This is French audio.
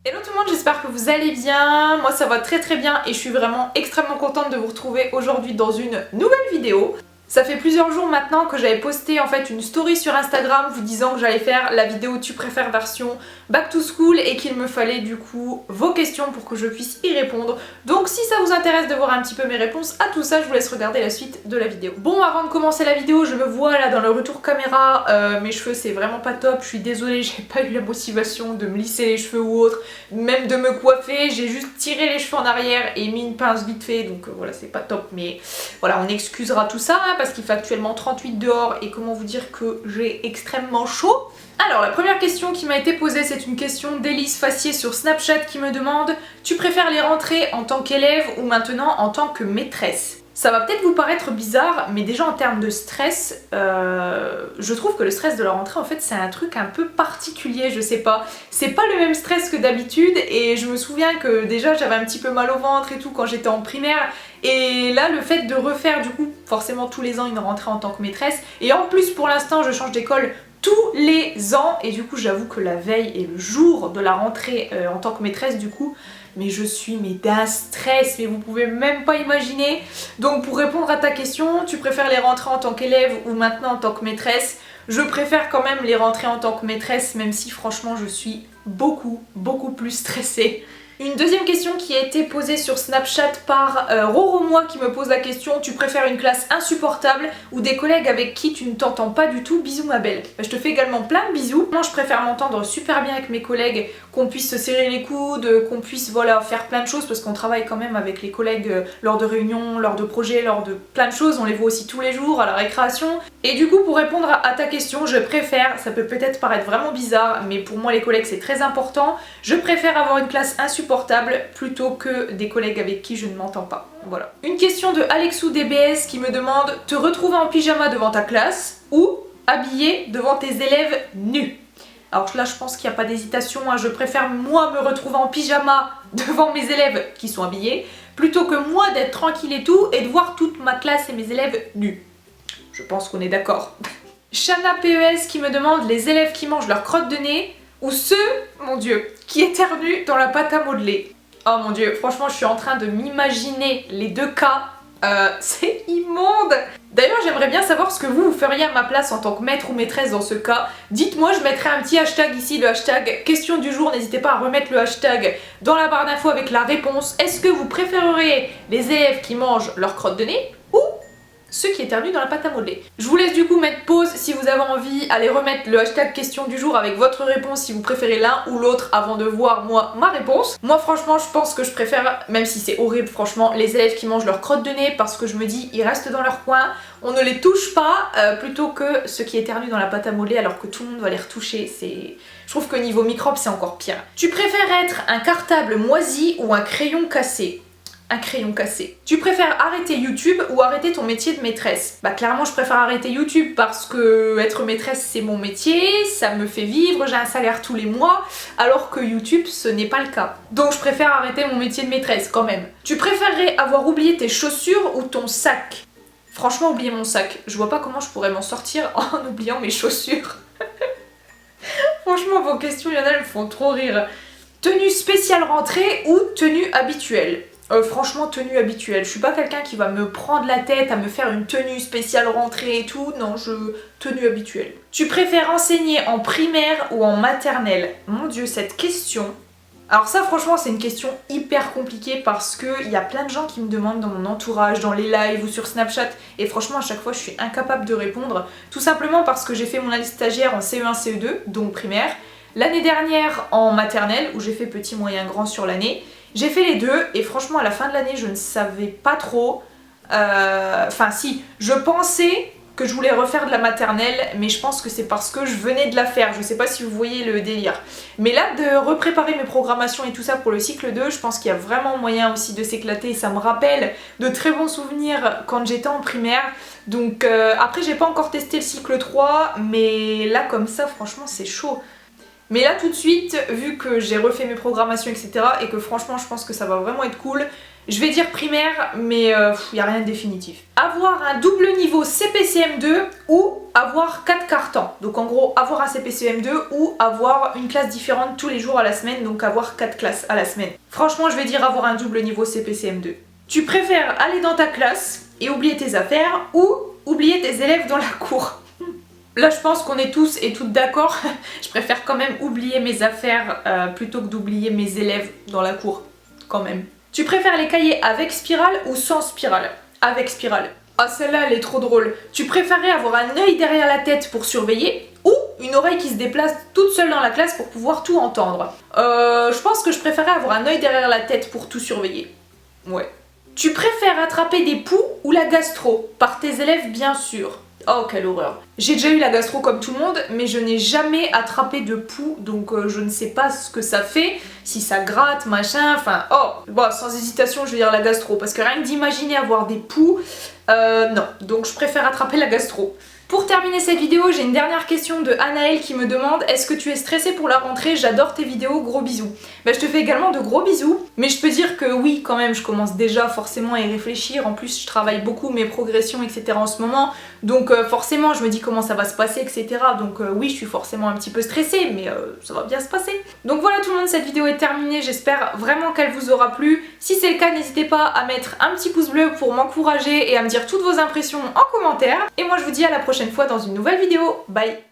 Hello tout le monde, j'espère que vous allez bien. Moi ça va très bien et je suis vraiment extrêmement contente de vous retrouver aujourd'hui dans une nouvelle vidéo. Ça fait plusieurs jours maintenant que j'avais posté en fait une story sur Instagram vous disant que j'allais faire la vidéo tu préfères version back to school et qu'il me fallait du coup vos questions pour que je puisse y répondre. Donc si ça vous intéresse de voir un petit peu mes réponses à tout ça, je vous laisse regarder la suite de la vidéo. Bon, avant de commencer la vidéo, je me vois là dans le retour caméra, mes cheveux c'est vraiment pas top, je suis désolée, j'ai pas eu la motivation de me lisser les cheveux ou autre, même de me coiffer, j'ai juste tiré les cheveux en arrière et mis une pince vite fait, donc voilà, c'est pas top, mais voilà, on excusera tout ça hein, parce qu'il fait actuellement 38 dehors et comment vous dire que j'ai extrêmement chaud. Alors la première question qui m'a été posée, c'est une question d'Élise Fassier sur Snapchat qui me demande « Tu préfères les rentrées en tant qu'élève ou maintenant en tant que maîtresse ?» Ça va peut-être vous paraître bizarre, mais déjà en termes de stress, je trouve que le stress de la rentrée en fait c'est un truc un peu particulier, je sais pas. C'est pas le même stress que d'habitude et je me souviens que déjà j'avais un petit peu mal au ventre et tout quand j'étais en primaire. Et là le fait de refaire du coup forcément tous les ans une rentrée en tant que maîtresse, et en plus pour l'instant je change d'école tous les ans et du coup j'avoue que la veille et le jour de la rentrée en tant que maîtresse du coup, mais je suis d'un stress, mais vous pouvez même pas imaginer. Donc pour répondre à ta question, tu préfères les rentrées en tant qu'élève ou maintenant en tant que maîtresse? Je préfère quand même les rentrées en tant que maîtresse, même si franchement je suis beaucoup plus stressée. Une deuxième question qui a été posée sur Snapchat par Roromois qui me pose la question « Tu préfères une classe insupportable ou des collègues avec qui tu ne t'entends pas du tout? Bisous ma belle ». Je te fais également plein de bisous. Moi je préfère m'entendre super bien avec mes collègues, qu'on puisse se serrer les coudes, qu'on puisse voilà, faire plein de choses parce qu'on travaille quand même avec les collègues lors de réunions, lors de projets, lors de plein de choses. On les voit aussi tous les jours à la récréation. Et du coup pour répondre à ta question, je préfère, ça peut peut-être paraître vraiment bizarre, mais pour moi les collègues c'est très important, je préfère avoir une classe insupportable plutôt que des collègues avec qui je ne m'entends pas. Voilà. Une question de Alexou DBS qui me demande te retrouver en pyjama devant ta classe ou habillé devant tes élèves nus. Alors là je pense qu'il n'y a pas d'hésitation, hein. Je préfère moi me retrouver en pyjama devant mes élèves qui sont habillés plutôt que moi d'être tranquille et tout et de voir toute ma classe et mes élèves nus. Je pense qu'on est d'accord. Shana PES qui me demande les élèves qui mangent leur crotte de nez ou ceux, mon dieu, qui éternuent dans la pâte à modeler. Oh mon dieu, franchement je suis en train de m'imaginer les deux cas, c'est immonde. D'ailleurs j'aimerais bien savoir ce que vous feriez à ma place en tant que maître ou maîtresse dans ce cas. Dites-moi, je mettrai un petit hashtag ici, le hashtag question du jour, n'hésitez pas à remettre le hashtag dans la barre d'infos avec la réponse. Est-ce que vous préféreriez les élèves qui mangent leur crotte de nez ou ceux qui éternuent dans la pâte à modeler? Je vous laisse du coup mettre pause si vous avez envie, allez remettre le hashtag question du jour avec votre réponse si vous préférez l'un ou l'autre avant de voir moi ma réponse. Moi franchement je pense que je préfère, même si c'est horrible franchement, les élèves qui mangent leur crotte de nez parce que je me dis ils restent dans leur coin, on ne les touche pas plutôt que ceux qui éternuent dans la pâte à modeler alors que tout le monde va les retoucher. Je trouve que niveau microbes c'est encore pire. Tu préfères être un cartable moisi ou un crayon cassé? Un crayon cassé. Tu préfères arrêter YouTube ou arrêter ton métier de maîtresse? Bah clairement je préfère arrêter YouTube parce que être maîtresse c'est mon métier, ça me fait vivre, j'ai un salaire tous les mois, alors que YouTube ce n'est pas le cas. Donc je préfère arrêter mon métier de maîtresse quand même. Tu préférerais avoir oublié tes chaussures ou ton sac? Franchement oublier mon sac, je vois pas comment je pourrais m'en sortir en oubliant mes chaussures. Franchement vos questions, il y en a, elles me font trop rire. Tenue spéciale rentrée ou tenue habituelle? Franchement tenue habituelle, je suis pas quelqu'un qui va me prendre la tête à me faire une tenue spéciale rentrée et tout, non, tenue habituelle. Tu préfères enseigner en primaire ou en maternelle? Mon dieu, cette question. Alors ça franchement c'est une question hyper compliquée parce qu'il y a plein de gens qui me demandent dans mon entourage, dans les lives ou sur Snapchat, et franchement à chaque fois je suis incapable de répondre, tout simplement parce que j'ai fait mon année stagiaire en CE1, CE2, donc primaire, l'année dernière en maternelle où j'ai fait petit, moyen, grand sur l'année. J'ai fait les deux et franchement à la fin de l'année je ne savais pas trop, enfin si, je pensais que je voulais refaire de la maternelle mais je pense que c'est parce que je venais de la faire, je sais pas si vous voyez le délire. Mais là de repréparer mes programmations et tout ça pour le cycle 2, je pense qu'il y a vraiment moyen aussi de s'éclater, ça me rappelle de très bons souvenirs quand j'étais en primaire. Donc après j'ai pas encore testé le cycle 3 mais là comme ça franchement c'est chaud. Mais là tout de suite, vu que j'ai refait mes programmations etc. et que franchement je pense que ça va vraiment être cool, je vais dire primaire, mais il n'y a rien de définitif. Avoir un double niveau CPCM2 ou avoir 4 cartons. Donc en gros, avoir un CPCM2 ou avoir une classe différente tous les jours à la semaine, donc avoir 4 classes à la semaine. Franchement, je vais dire avoir un double niveau CPCM2. Tu préfères aller dans ta classe et oublier tes affaires ou oublier tes élèves dans la cour? Là, je pense qu'on est tous et toutes d'accord. Je préfère quand même oublier mes affaires plutôt que d'oublier mes élèves dans la cour, quand même. Tu préfères les cahiers avec spirale ou sans spirale? Avec spirale. Ah, celle-là, elle est trop drôle. Tu préférais avoir un œil derrière la tête pour surveiller ou une oreille qui se déplace toute seule dans la classe pour pouvoir tout entendre? Je pense que je préférais avoir un œil derrière la tête pour tout surveiller. Ouais. Tu préfères attraper des poux ou la gastro? Par tes élèves, bien sûr. Oh, quelle horreur. J'ai déjà eu la gastro comme tout le monde, mais je n'ai jamais attrapé de poux, donc je ne sais pas ce que ça fait, si ça gratte, machin, enfin, oh, bon, sans hésitation, je vais dire la gastro, parce que rien que d'imaginer avoir des poux, non, donc je préfère attraper la gastro. Pour terminer cette vidéo, j'ai une dernière question de Anaël qui me demande: est-ce que tu es stressée pour la rentrée? J'adore tes vidéos, gros bisous. Bah, je te fais également de gros bisous, mais je peux dire que oui, quand même, je commence déjà forcément à y réfléchir. En plus, je travaille beaucoup mes progressions, etc. en ce moment, donc forcément, je me dis comment ça va se passer, etc. Donc oui, je suis forcément un petit peu stressée, mais ça va bien se passer. Donc voilà tout le monde, cette vidéo est terminée. J'espère vraiment qu'elle vous aura plu. Si c'est le cas, n'hésitez pas à mettre un petit pouce bleu pour m'encourager et à me dire toutes vos impressions en commentaire. Et moi, je vous dis à la prochaine fois dans une nouvelle vidéo. Bye!